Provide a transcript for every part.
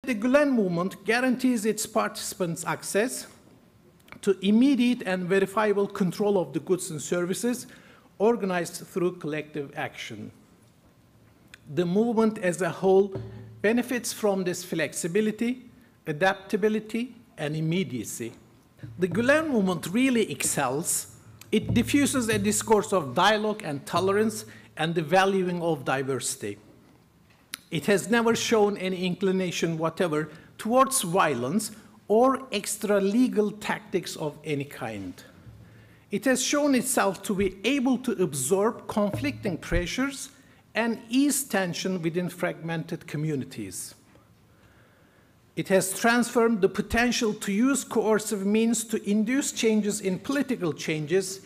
The Gulen Movement guarantees its participants access to immediate and verifiable control of the goods and services organized through collective action. The movement as a whole benefits from this flexibility, adaptability, and immediacy. The Gulen Movement really excels. It diffuses a discourse of dialogue and tolerance and the valuing of diversity. It has never shown any inclination whatever towards violence or extra-legal tactics of any kind. It has shown itself to be able to absorb conflicting pressures and ease tension within fragmented communities. It has transformed the potential to use coercive means to induce changes in political changes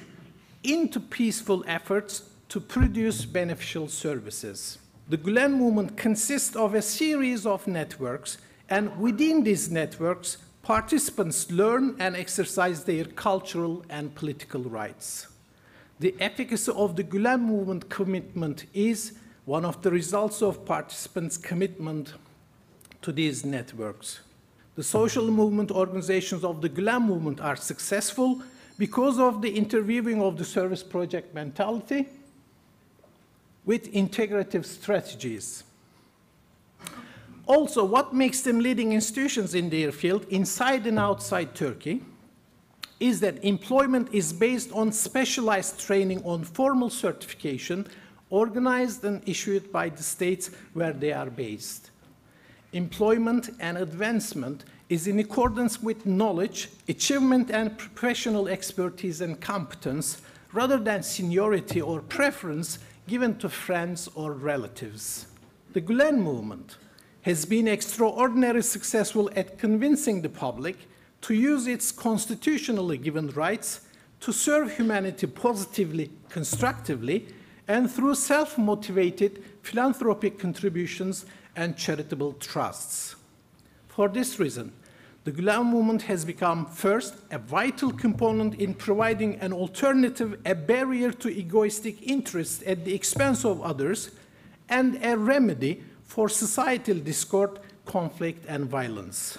into peaceful efforts to produce beneficial services. The Gulen Movement consists of a series of networks, and within these networks, participants learn and exercise their cultural and political rights. The efficacy of the Gulen Movement commitment is one of the results of participants' commitment to these networks. The social movement organizations of the Gulen Movement are successful because of the interweaving of the service project mentality with integrative strategies. Also, what makes them leading institutions in their field inside and outside Turkey is that employment is based on specialized training on formal certification organized and issued by the states where they are based. Employment and advancement is in accordance with knowledge, achievement, and professional expertise and competence rather than seniority or preference given to friends or relatives. The Gulen Movement has been extraordinarily successful at convincing the public to use its constitutionally given rights to serve humanity positively, constructively, and through self-motivated philanthropic contributions and charitable trusts. For this reason, the Gulen Movement has become, first, a vital component in providing an alternative, a barrier to egoistic interests at the expense of others, and a remedy for societal discord, conflict, and violence.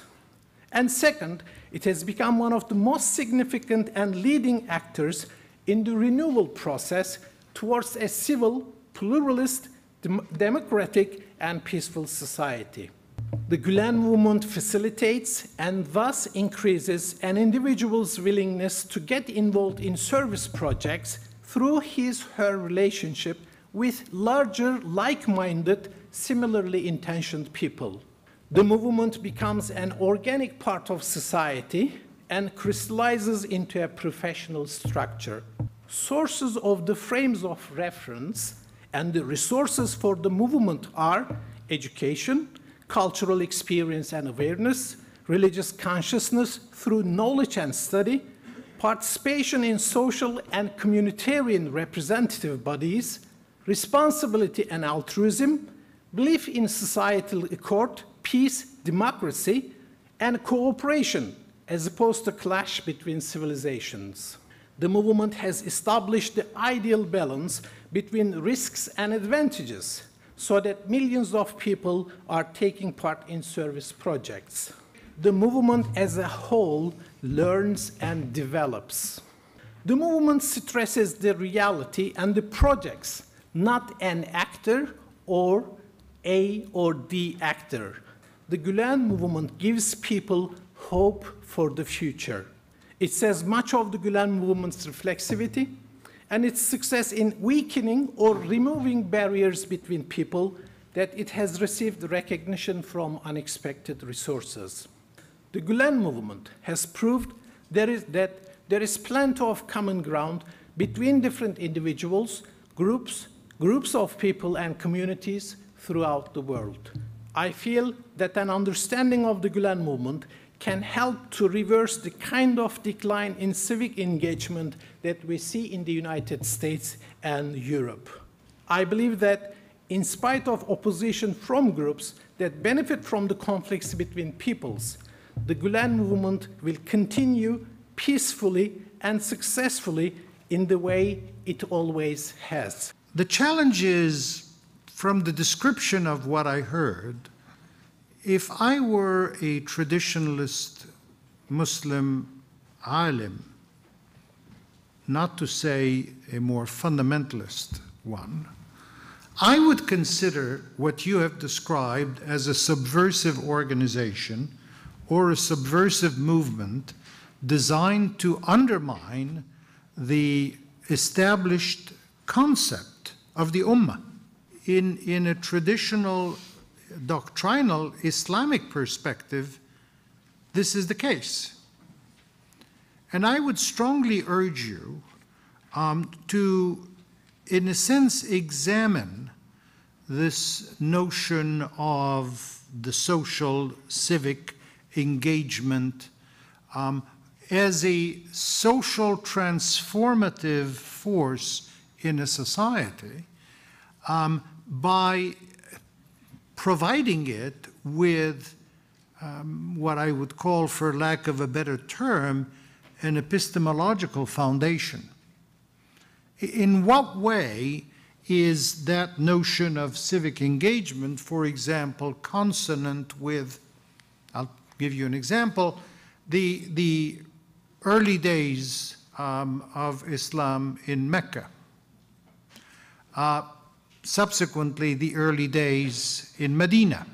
And second, it has become one of the most significant and leading actors in the renewal process towards a civil, pluralist, democratic, and peaceful society. The Gulen Movement facilitates and thus increases an individual's willingness to get involved in service projects through his/her relationship with larger, like-minded, similarly intentioned people. The movement becomes an organic part of society and crystallizes into a professional structure. Sources of the frames of reference and the resources for the movement are education, cultural experience and awareness, religious consciousness through knowledge and study, participation in social and communitarian representative bodies, responsibility and altruism, belief in societal accord, peace, democracy, and cooperation, as opposed to clash between civilizations. The movement has established the ideal balance between risks and advantages so that millions of people are taking part in service projects. The movement as a whole learns and develops. The movement stresses the reality and the projects, not an actor or A or D actor. The Gulen Movement gives people hope for the future. It says much of the Gulen Movement's reflexivity and its success in weakening or removing barriers between people that it has received recognition from unexpected resources. The Gulen Movement has proved that there is plenty of common ground between different individuals, groups of people and communities throughout the world. I feel that an understanding of the Gulen Movement can help to reverse the kind of decline in civic engagement that we see in the United States and Europe. I believe that in spite of opposition from groups that benefit from the conflicts between peoples, the Gulen Movement will continue peacefully and successfully in the way it always has. The challenge is, from the description of what I heard, If I were a traditionalist Muslim alim, not to say a more fundamentalist one, I would consider what you have described as a subversive organization or a subversive movement designed to undermine the established concept of the Ummah. In a traditional doctrinal Islamic perspective, this is the case. And I would strongly urge you to, in a sense, examine this notion of the social, civic engagement as a social transformative force in a society by providing it with what I would call, for lack of a better term, an epistemological foundation. In what way is that notion of civic engagement, for example, consonant with, I'll give you an example, the early days of Islam in Mecca, subsequently the early days in Medina,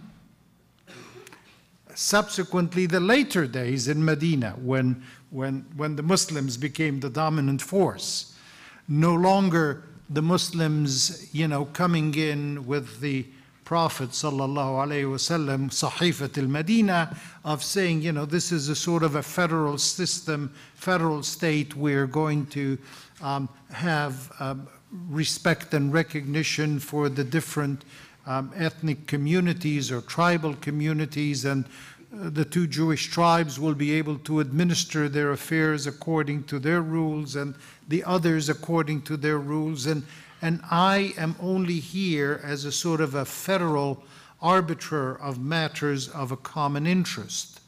subsequently the later days in Medina when the Muslims became the dominant force. No longer the Muslims, coming in with the Prophet sallallahu alaihi wasallam, Sahifat al-Medina, of saying, this is a sort of a federal system, federal state. We're going to have respect and recognition for the different ethnic communities or tribal communities, and the two Jewish tribes will be able to administer their affairs according to their rules and the others according to their rules. And I am only here as a sort of a federal arbiter of matters of a common interest.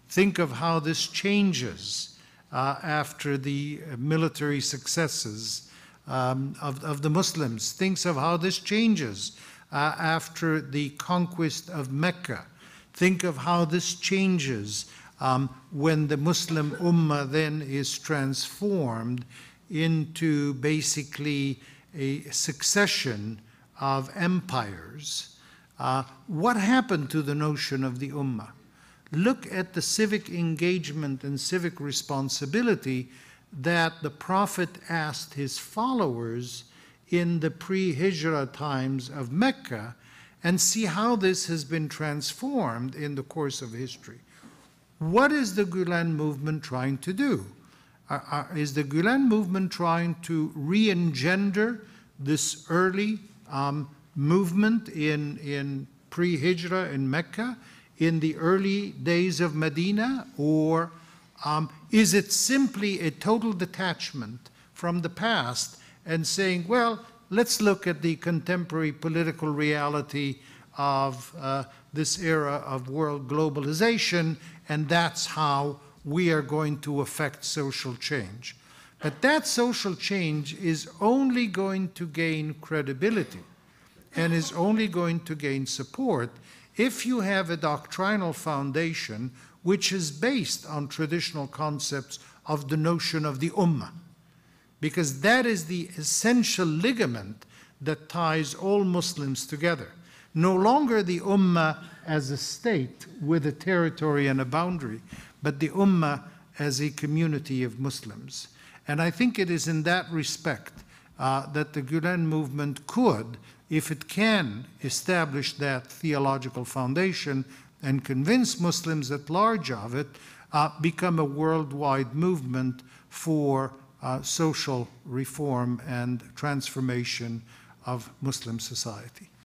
Think of how this changes after the military successes of the Muslims. Think of how this changes after the conquest of Mecca. Think of how this changes when the Muslim Ummah then is transformed into basically a succession of empires. What happened to the notion of the Ummah? Look at the civic engagement and civic responsibility that the Prophet asked his followers in the pre-Hijrah times of Mecca, and see how this has been transformed in the course of history. What is the Gulen movement trying to do? Is the Gulen movement trying to re-engender this early movement in pre-Hijrah in Mecca, in the early days of Medina, or is it simply a total detachment from the past and saying, well, let's look at the contemporary political reality of this era of world globalization, and that's how we are going to affect social change. But that social change is only going to gain credibility and is only going to gain support if you have a doctrinal foundation which is based on traditional concepts of the notion of the Ummah, because that is the essential ligament that ties all Muslims together. No longer the Ummah as a state with a territory and a boundary, but the Ummah as a community of Muslims. And I think it is in that respect that the Gulen movement could, if it can establish that theological foundation and convince Muslims at large of it, become a worldwide movement for social reform and transformation of Muslim society.